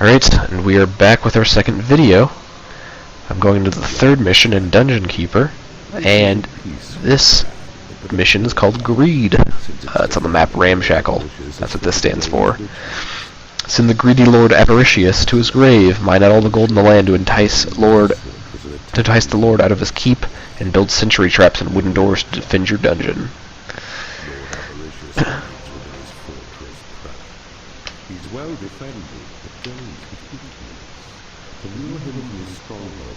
Alright, and we are back with our second video. I'm going to the third mission in Dungeon Keeper, and this mission is called Greed. It's on the map Ramshackle. That's what this stands for. Send the greedy Lord Avaricious to his grave, mine out all the gold in the land to entice the Lord out of his keep, and build sentry traps and wooden doors to defend your dungeon. He's well defended, but going to lure him into his stronghold,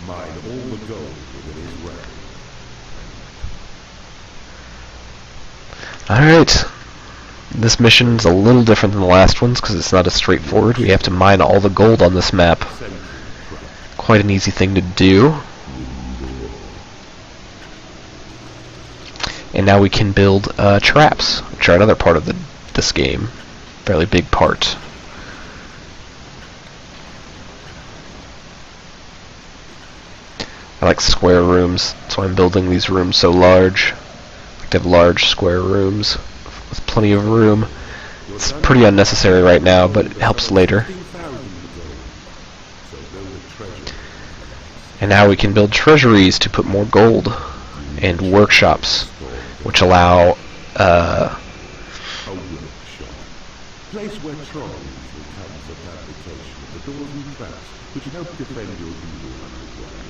mine all the gold within his realm. Alright. This mission's a little different than the last ones because it's not as straightforward. We have to mine all the gold on this map. Quite an easy thing to do. And now we can build traps, which are another part of this game. Fairly big part. I like square rooms, that's why I'm building these rooms so large. I like to have large square rooms with plenty of room. It's pretty unnecessary right now, but it helps later. And now we can build treasuries to put more gold, and workshops, which allow Place where trolls will come for fabrication of the doors and traps, which help defend your evil underground.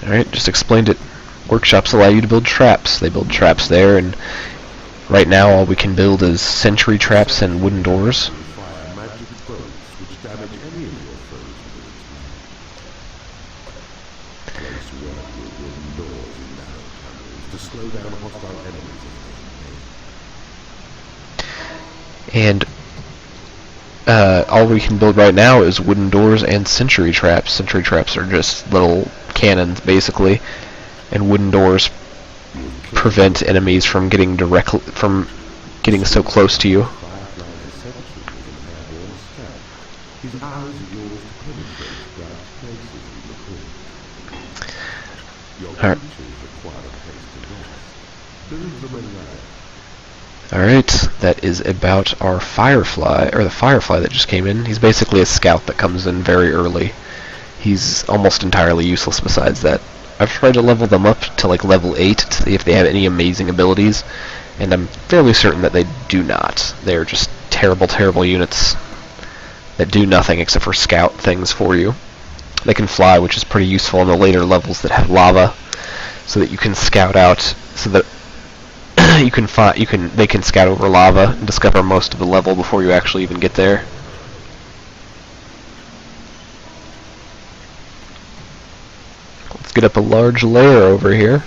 Alright, just explained it. Workshops allow you to build traps. They build traps there, and right now all we can build is sentry traps and wooden doors. Fire magic foes, which damage any of your foes with. Place where your wooden doors in narrow tunnels to slow down hostile enemies. And all we can build right now is wooden doors and sentry traps. Sentry traps are just little cannons, basically, and wooden doors prevent enemies from getting so close to you. Alright, that is about our Firefly, or the Firefly that just came in. He's basically a scout that comes in very early. He's almost entirely useless besides that. I've tried to level them up to like level 8 to see if they have any amazing abilities, and I'm fairly certain that they do not. They're just terrible, terrible units that do nothing except for scout things for you. They can fly, which is pretty useful in the later levels that have lava, so that you can scout out, so that they can scout over lava and discover most of the level before you actually even get there. Let's get up a large layer over here.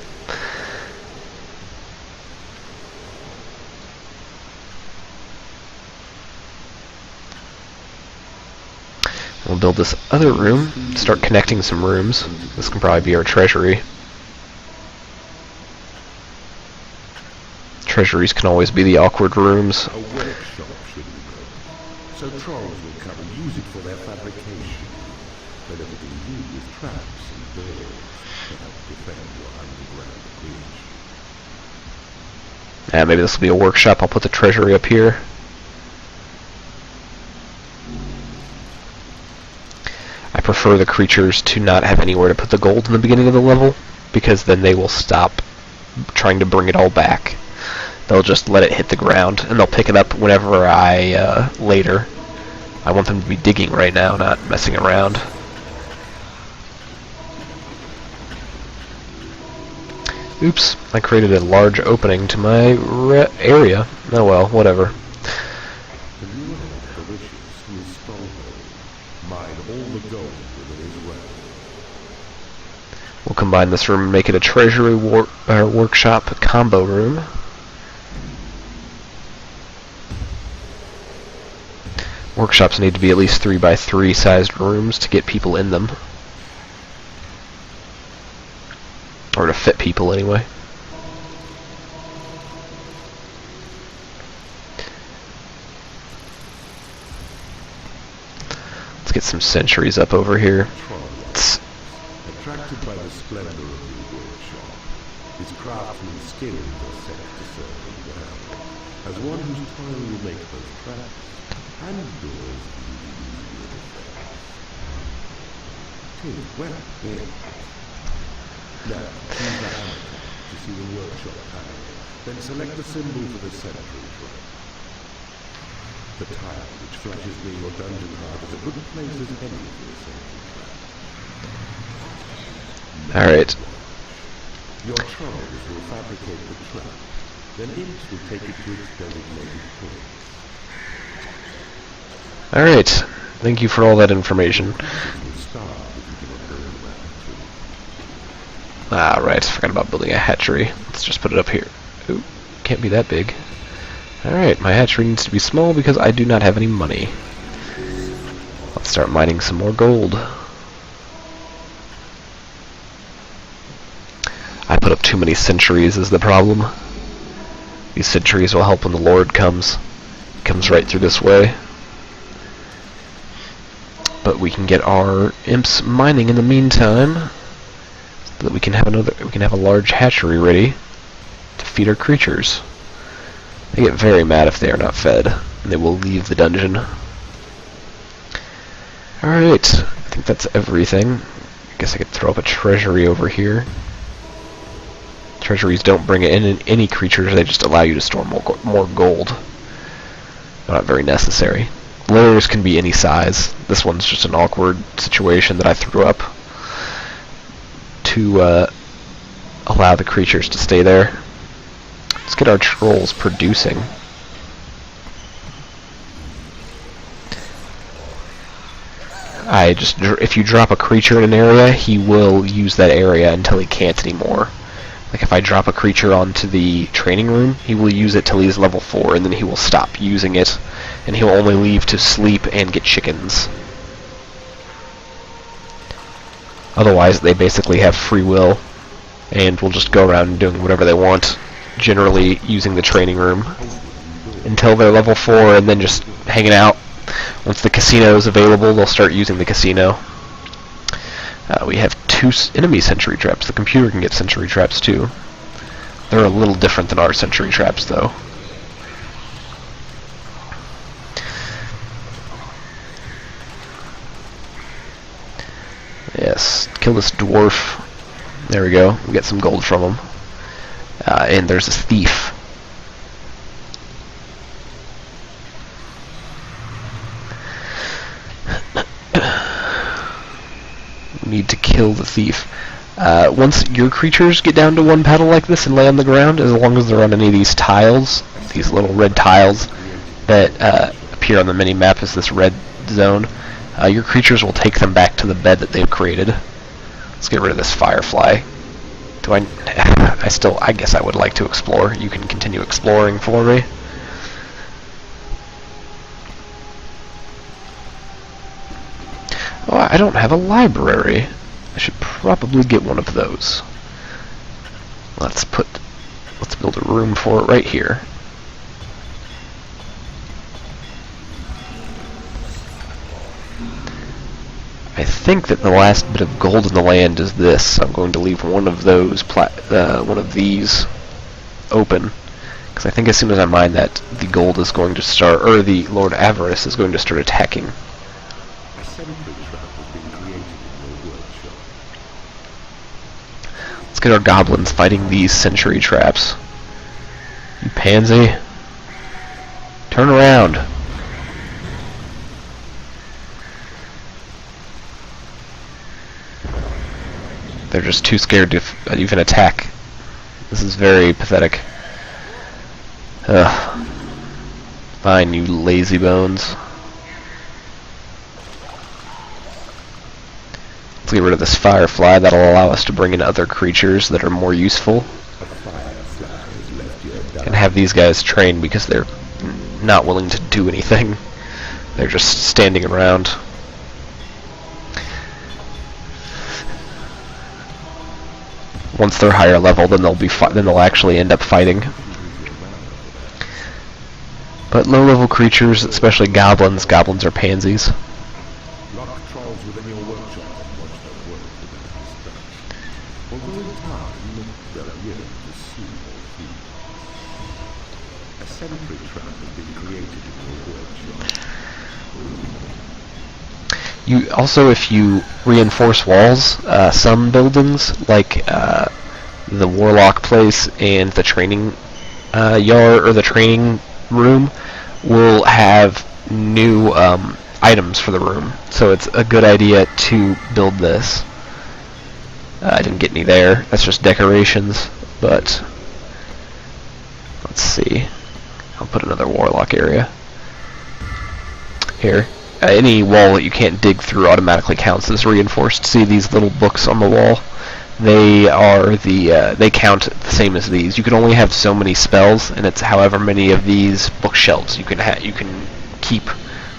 We'll build this other room, start connecting some rooms. This can probably be our treasury. Treasuries can always be the awkward rooms. A workshop should be built, so trolls will come and use it for their fabrication. But everything you do with traps and doors to help defend your underground bridge. Maybe this will be a workshop. I'll put the treasury up here. I prefer the creatures to not have anywhere to put the gold in the beginning of the level, because then they will stop trying to bring it all back. They'll just let it hit the ground, and they'll pick it up whenever later. I want them to be digging right now, not messing around. Oops, I created a large opening to my area. Oh well, whatever. We'll combine this room and make it a treasury workshop combo room. Workshops need to be at least 3x3 sized rooms to get people in them. Or to fit people, anyway. Let's get some sentries up over here. Attracted by the splendor of your workshop, his craftsman skills are set to serve him well, as one whose toil will make both traps and doors easy. Good, well, here. Now, choose the hammer to see the workshop panel. Then select the symbol for the sentry trap. The tile which flashes near your dungeon heart is a good place as any for a sentry trap. Alright. Your trolls will fabricate the trap. Then imps will take it to its designated point. Alright. Thank you for all that information. Ah, right. Forgot about building a hatchery. Let's just put it up here. Ooh, can't be that big. Alright, my hatchery needs to be small because I do not have any money. Let's start mining some more gold. I put up too many sentries is the problem. These sentries will help when the Lord comes. He comes right through this way. But we can get our imps mining in the meantime, so that we can have a large hatchery ready to feed our creatures. They get very mad if they are not fed, and they will leave the dungeon. Alright, I think that's everything. I guess I could throw up a treasury over here. Treasuries don't bring in any creatures, they just allow you to store more gold. They're not very necessary. Lairs can be any size. This one's just an awkward situation that I threw up to allow the creatures to stay there. Let's get our trolls producing. If you drop a creature in an area, he will use that area until he can't anymore. Like if I drop a creature onto the training room, he will use it till he's level 4, and then he will stop using it, and he'll only leave to sleep and get chickens. Otherwise, they basically have free will, and will just go around doing whatever they want, generally using the training room, until they're level 4, and then just hanging out. Once the casino is available, they'll start using the casino. We have 2 enemy sentry traps. The computer can get sentry traps too. They're a little different than our sentry traps, though. Yes, kill this dwarf. There we go. We get some gold from him. And there's this thief. Need to kill the thief. Once your creatures get down to 1 paddle like this and lay on the ground, as long as they're on any of these tiles, these little red tiles that appear on the mini-map as this red zone, your creatures will take them back to the bed that they've created. Let's get rid of this firefly. I guess I would like to explore. You can continue exploring for me. Oh, I don't have a library. I should probably get one of those. Let's build a room for it right here. I think that the last bit of gold in the land is this. I'm going to leave one of those, one of these, open, because I think as soon as I mine that, the gold is going to start, or the Lord Avarice is going to start attacking. Let's get our goblins fighting these sentry traps. You pansy. Turn around. They're just too scared to even attack. This is very pathetic. Ugh. Fine, you lazy bones. Let's get rid of this firefly. That'll allow us to bring in other creatures that are more useful. And have these guys trained because they're not willing to do anything. They're just standing around. Once they're higher level, then they'll actually end up fighting. But low-level creatures, especially goblins are pansies. Lock trolls within your workshop and watch them work without distraction. Although in time, they'll yield to see more feed. A sentry trap has been created in your workshop. You also, if you reinforce walls, some buildings like the Warlock place and the training yard or the training room will have new items for the room. So it's a good idea to build this. I didn't get any there. That's just decorations, but let's see. I'll put another Warlock area here. Any wall that you can't dig through automatically counts as reinforced. See these little books on the wall? They are they count the same as these. You can only have so many spells, and it's however many of these bookshelves you can keep.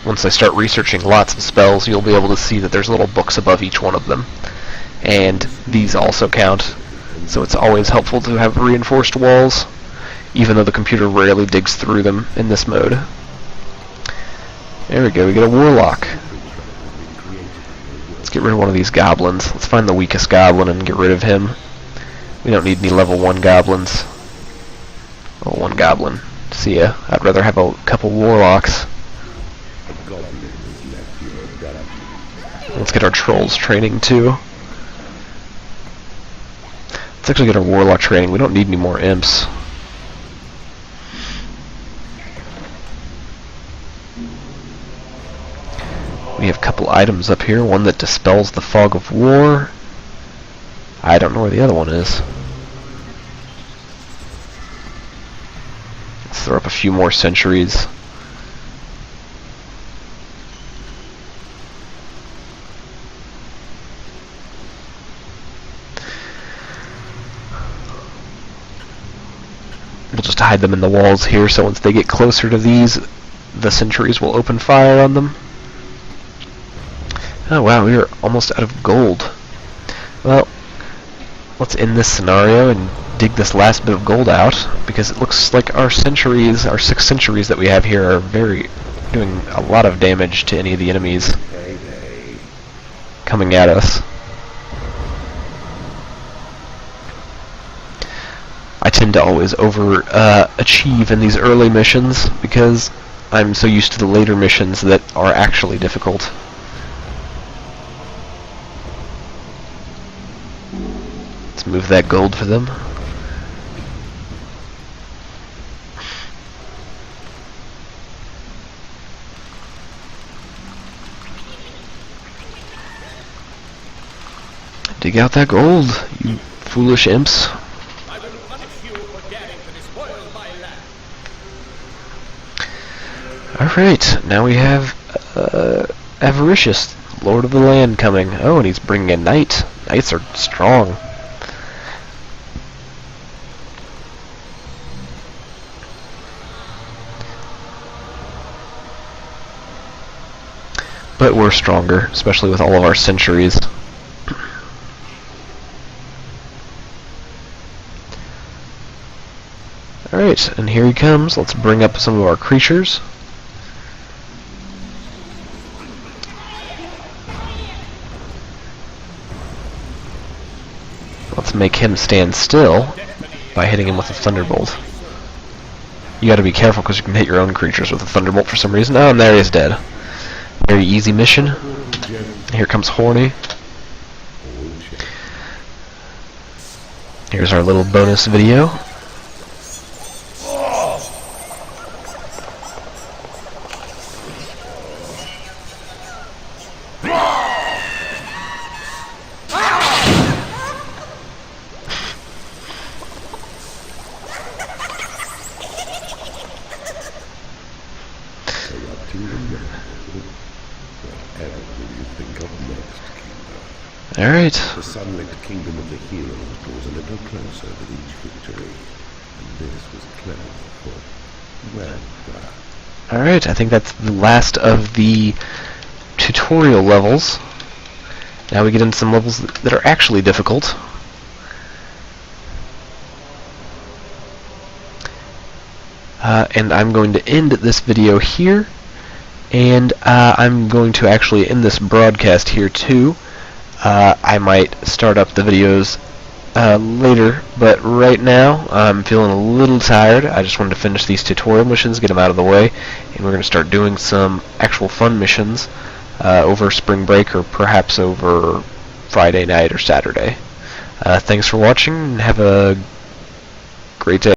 Once I start researching lots of spells, you'll be able to see that there's little books above each one of them. And these also count, so it's always helpful to have reinforced walls, even though the computer rarely digs through them in this mode. There we go, we get a Warlock. Let's get rid of one of these goblins. Let's find the weakest goblin and get rid of him. We don't need any level 1 goblins. Oh, one goblin. See ya. I'd rather have a couple Warlocks. Let's get our trolls training too. Let's actually get our Warlock training. We don't need any more imps. We have a couple items up here. One that dispels the fog of war. I don't know where the other one is. Let's throw up a few more sentries. We'll just hide them in the walls here, so once they get closer to these, the sentries will open fire on them. Oh wow, we are almost out of gold. Well, let's end this scenario and dig this last bit of gold out, because it looks like our sentries, our 6 sentries that we have here, are doing a lot of damage to any of the enemies coming at us. I tend to always achieve in these early missions because I'm so used to the later missions that are actually difficult. Let's move that gold for them. Dig out that gold, you foolish imps. Alright, now we have Avaricious, Lord of the Land, coming. Oh, and he's bringing a knight. Knights are strong. But we're stronger, especially with all of our sentries. Alright, and here he comes. Let's bring up some of our creatures. Let's make him stand still by hitting him with a Thunderbolt. You gotta be careful because you can hit your own creatures with a Thunderbolt for some reason. Oh, and there he is dead. Very easy mission. Here comes Horny. Here's our little bonus video. Alright. The sunlit kingdom of the hero draws a little closer with each victory. And this was clever, but well done. Alright, I think that's the last of the tutorial levels. Now we get into some levels that are actually difficult. And I'm going to end this video here. And I'm going to actually end this broadcast here too. I might start up the videos later, but right now I'm feeling a little tired. I just wanted to finish these tutorial missions, get them out of the way, and we're going to start doing some actual fun missions over spring break or perhaps over Friday night or Saturday. Thanks for watching and have a great day.